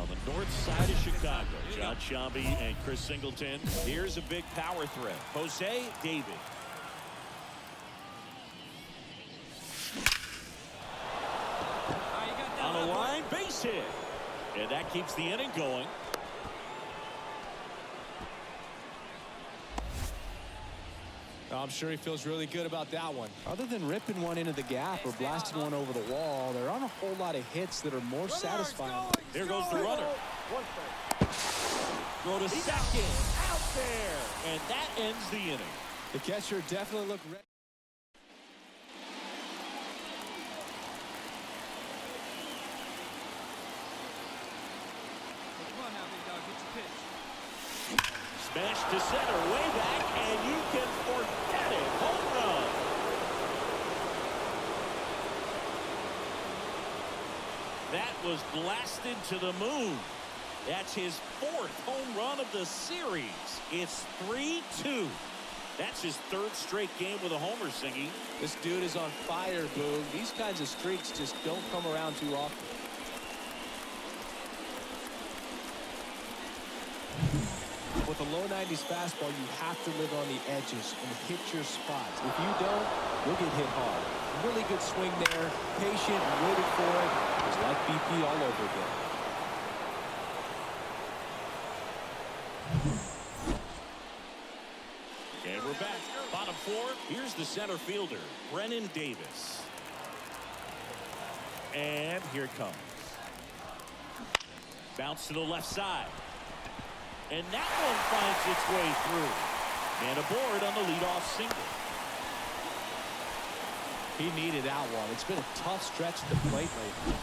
On the north side of Chicago, John Shambi and Chris Singleton. Here's a big power threat. Jose David. On the line, base hit. And that keeps the inning going. I'm sure he feels really good about that one. Other than ripping one into the gap or blasting one over the wall, there aren't a whole lot of hits that are more satisfying. Here goes the runner. Throw to second. Out there. And that ends the inning. The catcher definitely looked ready. Smash to center, way back, and you can forget it. Home run. That was blasted to the moon. That's his 4th home run of the series. It's 3-2. That's his 3rd straight game with a homer, Singy. This dude is on fire, Boog. These kinds of streaks just don't come around too often. With a low 90s fastball, you have to live on the edges and hit your spots. If you don't, you'll get hit hard. Really good swing there. Patient, waited for it. It was like BP all over again. And we're back. Bottom 4. Here's the center fielder, Brennan Davis. And here it comes. Bounce to the left side. And that one finds its way through. Man aboard on the leadoff single. He needed that one. It's been a tough stretch at the plate lately.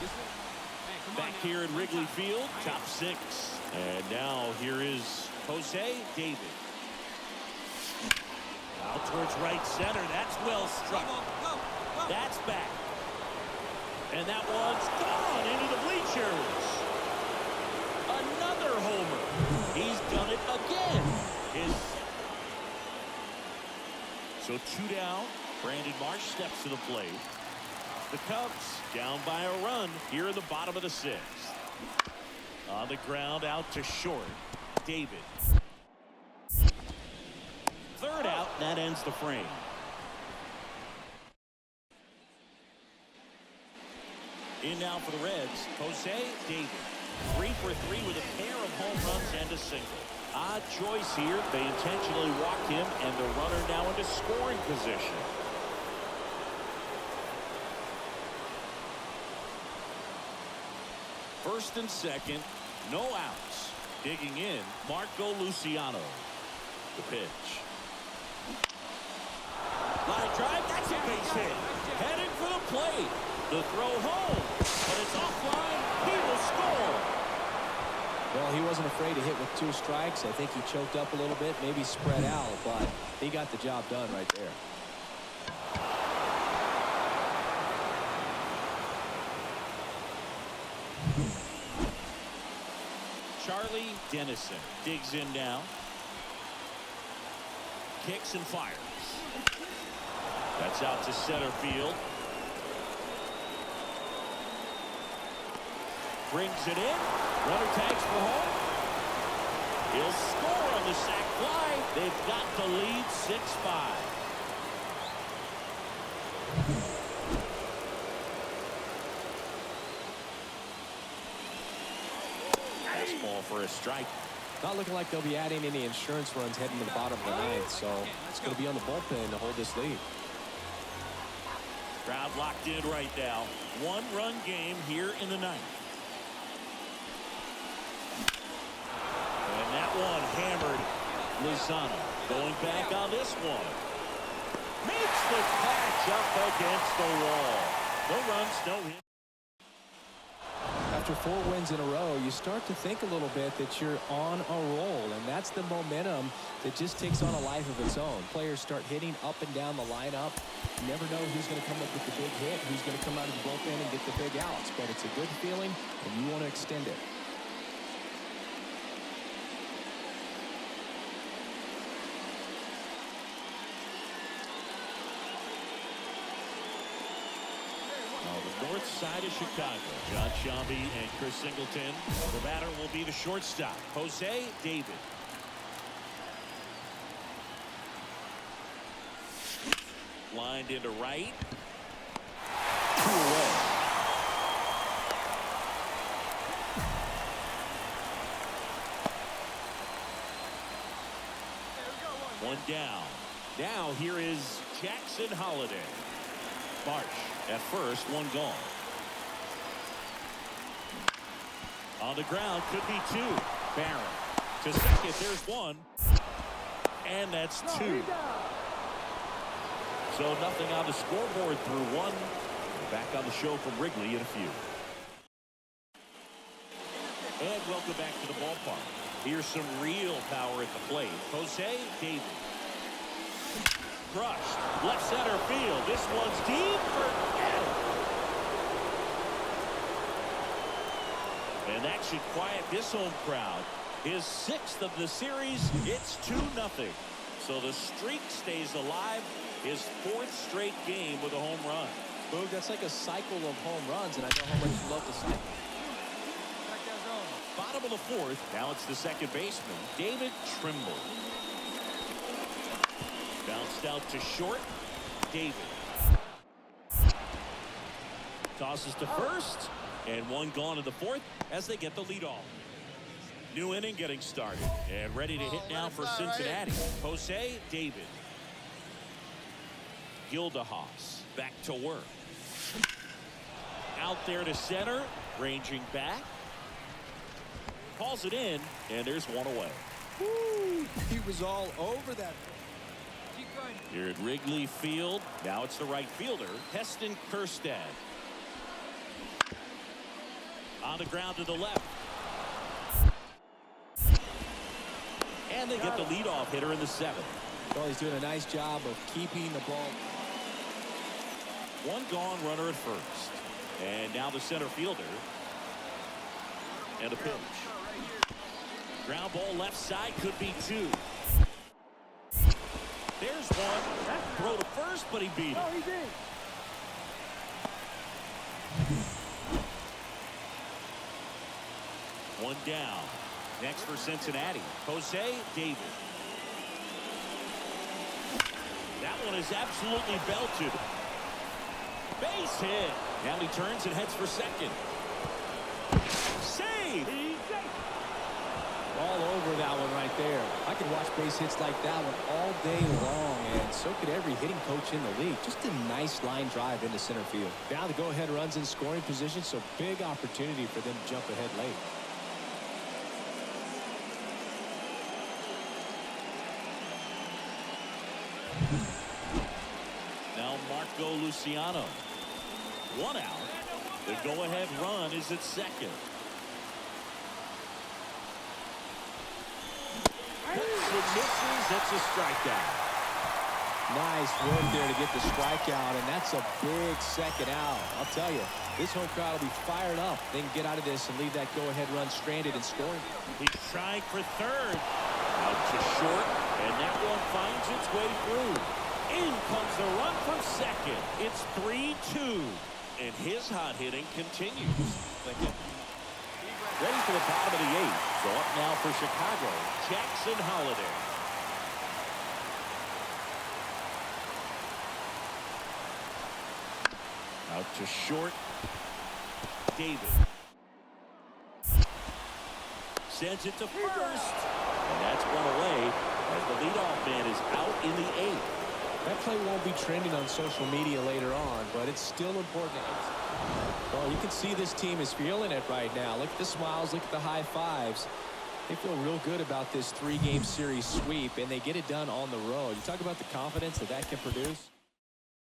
Back here at Wrigley Field, top 6. And now here is Jose David. Out towards right center. That's well struck. That's back. And that one's gone into the bleachers. Another homer. He's done it again. So 2 down. Brandon Marsh steps to the plate. The Cubs down by a run here in the bottom of the 6th. On the ground, out to short. David. 3rd out. That ends the frame. In now for the Reds, Jose David. 3 for 3 with a pair of home runs and a single. Odd choice here. They intentionally walk him, and the runner now into scoring position. First and second, no outs. Digging in, Marco Luciano. The pitch. Line drive, that's a base hit. Heading for the plate. The throw home, but it's offline. He will score. Well, he wasn't afraid to hit with 2 strikes. I think he choked up a little bit, maybe spread out, but he got the job done right there. Charlie Dennison digs in now. Kicks and fires. That's out to center field. Brings it in. Runner tags for home. He'll score on the sac fly. They've got the lead 6-5. Fastball for a strike. Not looking like they'll be adding any insurance runs heading to the bottom of the 9th, so it's going to be on the bullpen to hold this lead. Crowd locked in right now. 1-run game here in the 9th. And that one hammered. Lozano going back on this one. Makes the catch up against the wall. No runs, no hit. After 4 wins in a row, you start to think a little bit that you're on a roll, and that's the momentum that just takes on a life of its own. Players start hitting up and down the lineup. You never know who's going to come up with the big hit, who's going to come out of the bullpen and get the big outs, but it's a good feeling, and you want to extend it. north side of Chicago. John Shambi and Chris Singleton. The batter will be the shortstop, Jose David. Lined into right. 2 away. One down. Now here is Jackson Holiday. Marsh at first, one gone. On the ground, could be 2. Barron to second, there's 1. And that's 2. So nothing on the scoreboard through 1. Back on the show from Wrigley in a few. And welcome back to the ballpark. Here's some real power at the plate. Jose David. Crushed. Left center field. This one's deep. Forget it. And that should quiet this home crowd. His 6th of the series. It's 2-0. So the streak stays alive. His 4th straight game with a home run. Boog, that's like a cycle of home runs, and I know how much you love the cycle. Bottom of the 4th. Now it's the second baseman, David Trimble. Bounced out to short. David tosses to first, and 1 gone in the 4th as they get the lead off. New inning getting started, and ready to hit now for Cincinnati. Jose David. Gildehaus back to work. Out there to center, ranging back. Calls it in, and there's 1 away. Woo, he was all over that. Here at Wrigley Field, now it's the right fielder, Heston Kjerstad. On the ground to the left. And they get the leadoff hitter in the 7th. Well, he's doing a nice job of keeping the ball. 1 gone, runner at first. And now the center fielder. And a pitch. Ground ball left side, could be 2. There's 1. Throw to first, but he beat it. He did. One down. Next for Cincinnati, Jose David. That one is absolutely belted. Base hit. Now he turns and heads for second. Save. All over that one right there. I could watch base hits like that one all day long, and so could every hitting coach in the league. Just a nice line drive into center field. Now the go-ahead runs in scoring position, so big opportunity for them to jump ahead late. Now Marco Luciano. 1 out. The go-ahead run is at second. It misses. It's a strikeout. Nice work there to get the strikeout, and that's a big second out. I'll tell you, this home crowd will be fired up. They can get out of this and leave that go-ahead run stranded and scoring. He's trying for third. Out to short, and that one finds its way through. In comes the run from second. It's 3-2, and his hot hitting continues. Ready for the bottom of the 8th. So up now for Chicago, Jackson Holiday. Out to short, David. Sends it to first. And that's 1 away as the leadoff man is out in the 8th. That play won't be trending on social media later on, but it's still important to hit. Well, you can see this team is feeling it right now. Look at the smiles, look at the high fives. They feel real good about this 3-game series sweep, and they get it done on the road. You talk about the confidence that that can produce.